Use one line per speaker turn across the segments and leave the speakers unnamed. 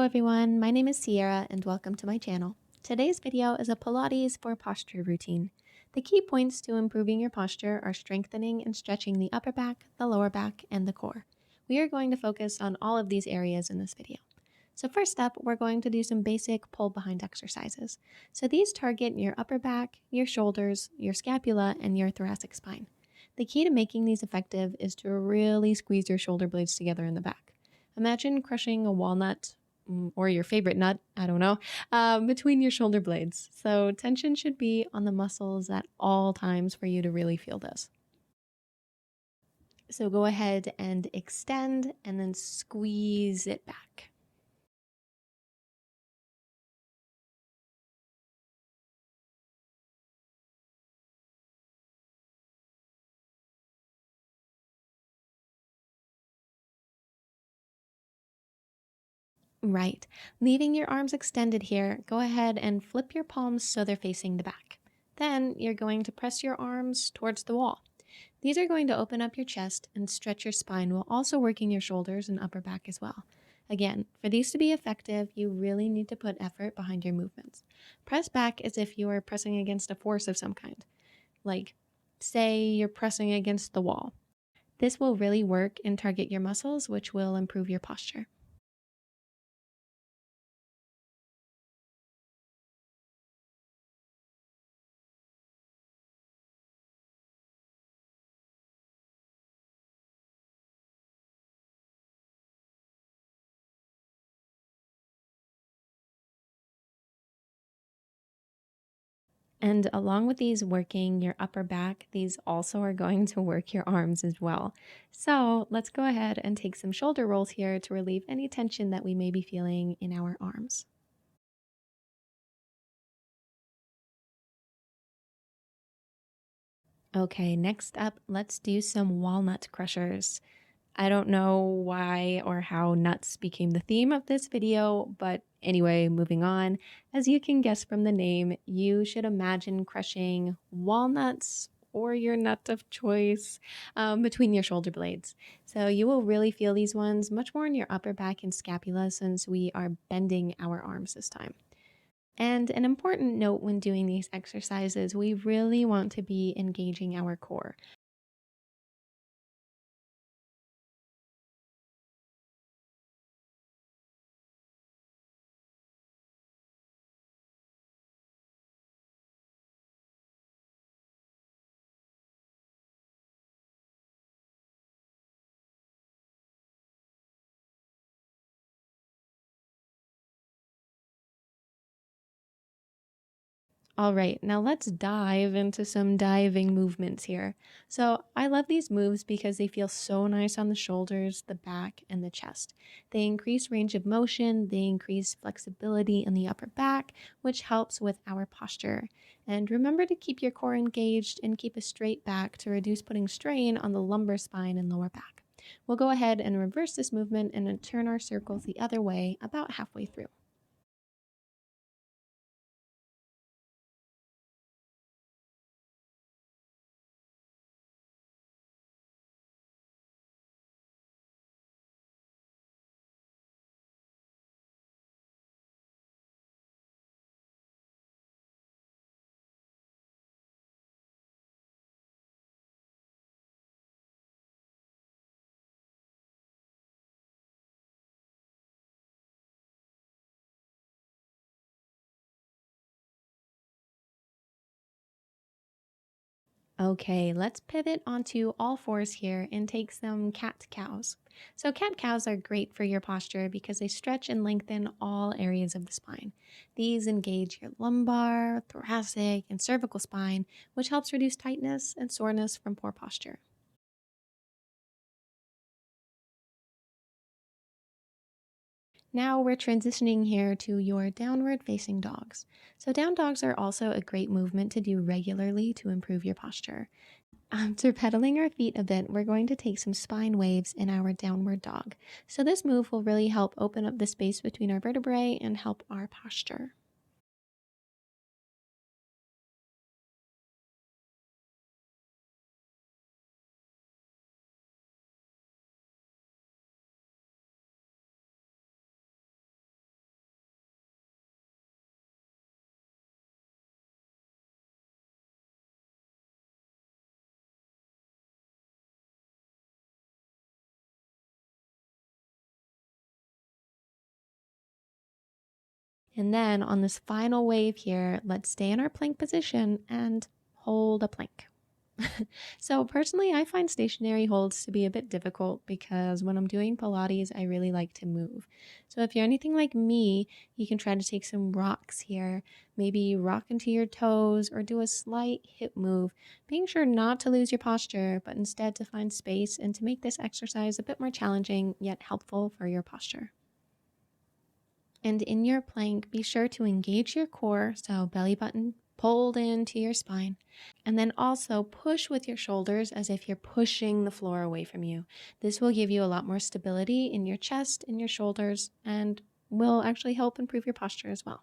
Hello everyone, my name is Sierra and welcome to my channel. Today's video is a Pilates for posture routine. The key points to improving your posture are strengthening and stretching the upper back, the lower back, and the core. We are going to focus on all of these areas in this video. So first up, we're going to do some basic pull behind exercises. So these target your upper back, your shoulders, your scapula, and your thoracic spine. The key to making these effective is to really squeeze your shoulder blades together in the back. Imagine crushing a walnut or your favorite nut, I don't know, between your shoulder blades. So tension should be on the muscles at all times for you to really feel this. So go ahead and extend and then squeeze it back. Right. Leaving your arms extended here, go ahead and flip your palms so they're facing the back. Then you're going to press your arms towards the wall. These are going to open up your chest and stretch your spine while also working your shoulders and upper back as well. Again, for these to be effective, you really need to put effort behind your movements. Press back as if you are pressing against a force of some kind. Like, say you're pressing against the wall. This will really work and target your muscles, which will improve your posture. And along with these working your upper back, these also are going to work your arms as well. So let's go ahead and take some shoulder rolls here to relieve any tension that we may be feeling in our arms. Okay, next up, let's do some walnut crushers. I don't know why or how nuts became the theme of this video, but anyway, moving on. As you can guess from the name, you should imagine crushing walnuts or your nut of choice between your shoulder blades. So you will really feel these ones much more in your upper back and scapula since we are bending our arms this time. And an important note when doing these exercises, we really want to be engaging our core. All right, now let's dive into some diving movements here. So I love these moves because they feel so nice on the shoulders, the back, and the chest. They increase range of motion, they increase flexibility in the upper back, which helps with our posture. And remember to keep your core engaged and keep a straight back to reduce putting strain on the lumbar spine and lower back. We'll go ahead and reverse this movement and then turn our circles the other way about halfway through. Okay, let's pivot onto all fours here and take some cat cows. So cat cows are great for your posture because they stretch and lengthen all areas of the spine. These engage your lumbar, thoracic, and cervical spine, which helps reduce tightness and soreness from poor posture. Now we're transitioning here to your downward facing dogs. So down dogs are also a great movement to do regularly to improve your posture. After pedaling our feet a bit, we're going to take some spine waves in our downward dog. So this move will really help open up the space between our vertebrae and help our posture. And then on this final wave here, let's stay in our plank position and hold a plank. So personally, I find stationary holds to be a bit difficult because when I'm doing Pilates, I really like to move. So if you're anything like me, you can try to take some rocks here, maybe rock into your toes or do a slight hip move, being sure not to lose your posture, but instead to find space and to make this exercise a bit more challenging yet helpful for your posture. And in your plank, be sure to engage your core, so belly button pulled into your spine. And then also push with your shoulders as if you're pushing the floor away from you. This will give you a lot more stability in your chest, in your shoulders, and will actually help improve your posture as well.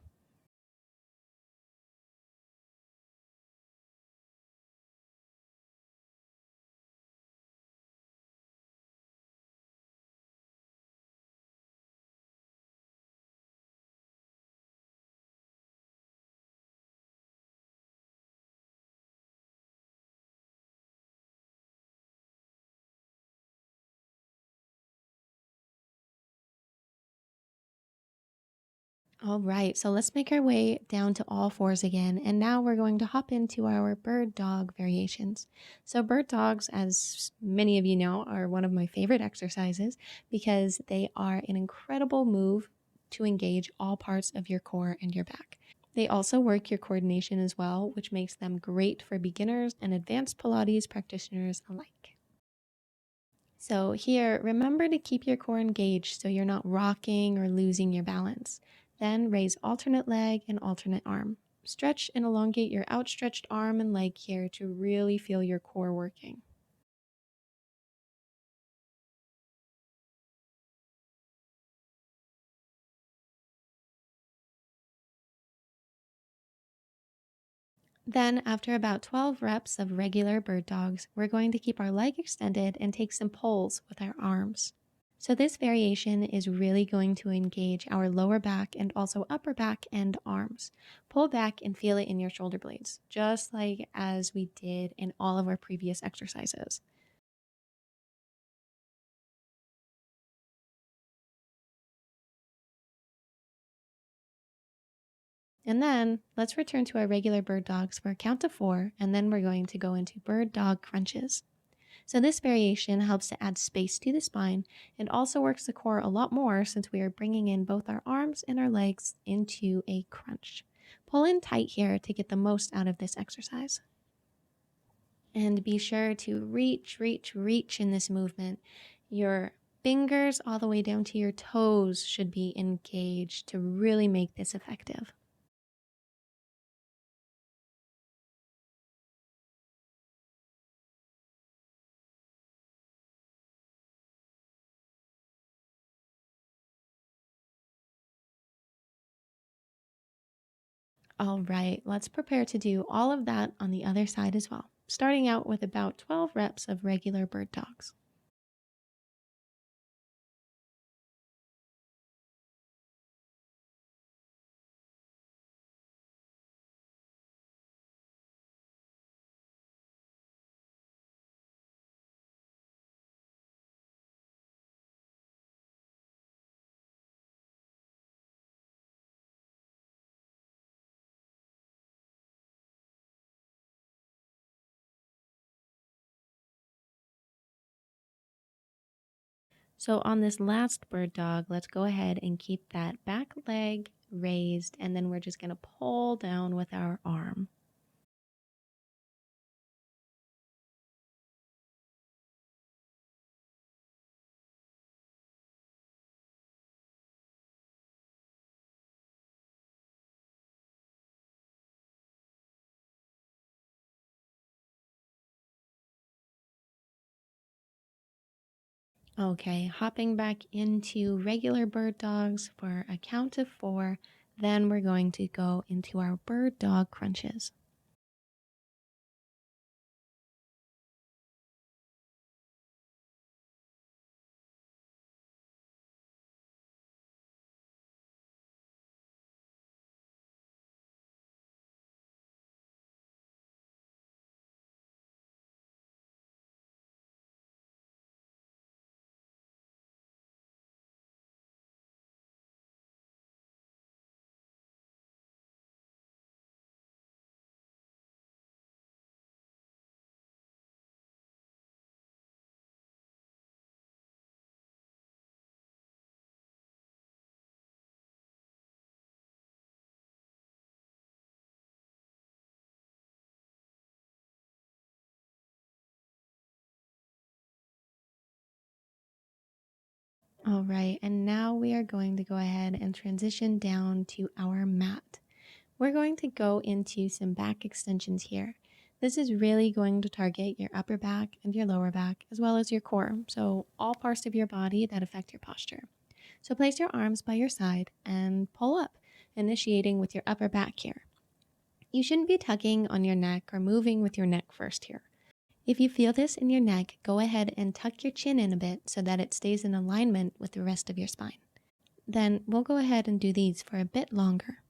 All right, so let's make our way down to all fours again. And now we're going to hop into our bird dog variations. So, bird dogs, as many of you know, are one of my favorite exercises because they are an incredible move to engage all parts of your core and your back. They also work your coordination as well, which makes them great for beginners and advanced Pilates practitioners alike. So here, remember to keep your core engaged so you're not rocking or losing your balance. Then raise alternate leg and alternate arm. Stretch and elongate your outstretched arm and leg here to really feel your core working. Then, after about 12 reps of regular bird dogs, we're going to keep our leg extended and take some pulls with our arms. So this variation is really going to engage our lower back and also upper back and arms. Pull back and feel it in your shoulder blades, just like as we did in all of our previous exercises. And then let's return to our regular bird dogs for a count of 4, and then we're going to go into bird dog crunches. So this variation helps to add space to the spine and also works the core a lot more since we are bringing in both our arms and our legs into a crunch. Pull in tight here to get the most out of this exercise. And be sure to reach, reach, reach in this movement. Your fingers all the way down to your toes should be engaged to really make this effective. All right, let's prepare to do all of that on the other side as well, starting out with about 12 reps of regular bird dogs. So on this last bird dog, let's go ahead and keep that back leg raised, and then we're just going to pull down with our arm. Okay, hopping back into regular bird dogs for a count of 4. Then we're going to go into our bird dog crunches. All right, and now we are going to go ahead and transition down to our mat. We're going to go into some back extensions here. This is really going to target your upper back and your lower back, as well as your core, so all parts of your body that affect your posture. So place your arms by your side and pull up, initiating with your upper back here. You shouldn't be tugging on your neck or moving with your neck first here. If you feel this in your neck, go ahead and tuck your chin in a bit so that it stays in alignment with the rest of your spine. Then we'll go ahead and do these for a bit longer.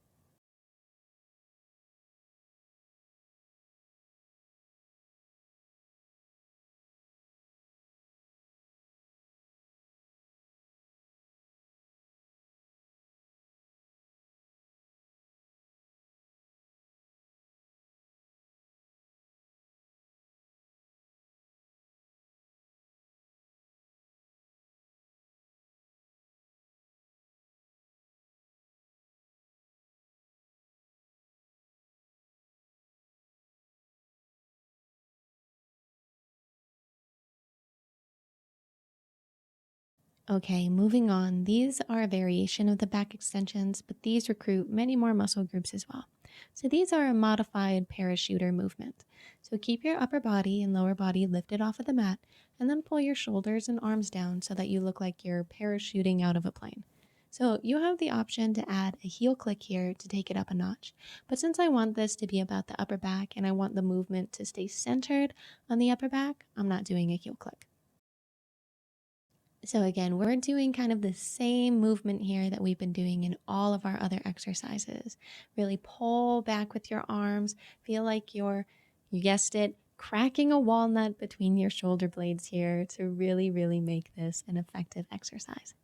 Okay, moving on. These are a variation of the back extensions, but these recruit many more muscle groups as well. So these are a modified parachuter movement. So keep your upper body and lower body lifted off of the mat, and then pull your shoulders and arms down so that you look like you're parachuting out of a plane. So you have the option to add a heel click here to take it up a notch. But since I want this to be about the upper back and I want the movement to stay centered on the upper back, I'm not doing a heel click. So again, we're doing kind of the same movement here that we've been doing in all of our other exercises. Really pull back with your arms. Feel like you're, you guessed it, cracking a walnut between your shoulder blades here to really, really make this an effective exercise.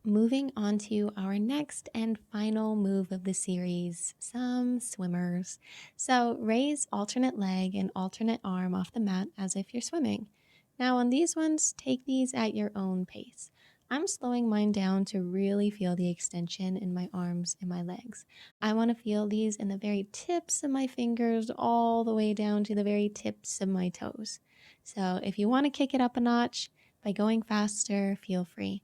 Moving on to our next and final move of the series, some swimmers. So raise alternate leg and alternate arm off the mat as if you're swimming. Now on these ones, take these at your own pace. I'm slowing mine down to really feel the extension in my arms and my legs. I want to feel these in the very tips of my fingers all the way down to the very tips of my toes. So if you want to kick it up a notch by going faster, feel free,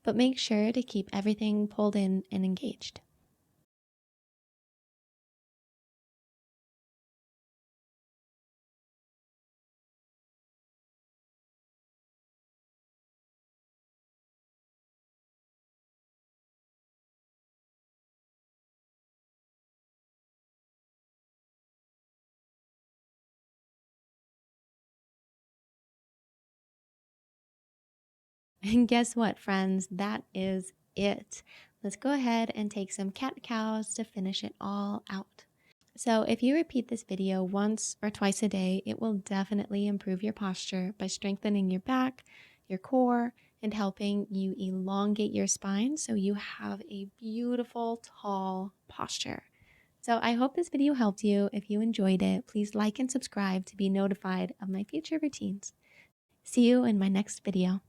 but make sure to keep everything pulled in and engaged. And guess what, friends? That is it. Let's go ahead and take some cat cows to finish it all out. So if you repeat this video once or twice a day, it will definitely improve your posture by strengthening your back, your core, and helping you elongate your spine so you have a beautiful, tall posture. So I hope this video helped you. If you enjoyed it, please like and subscribe to be notified of my future routines. See you in my next video.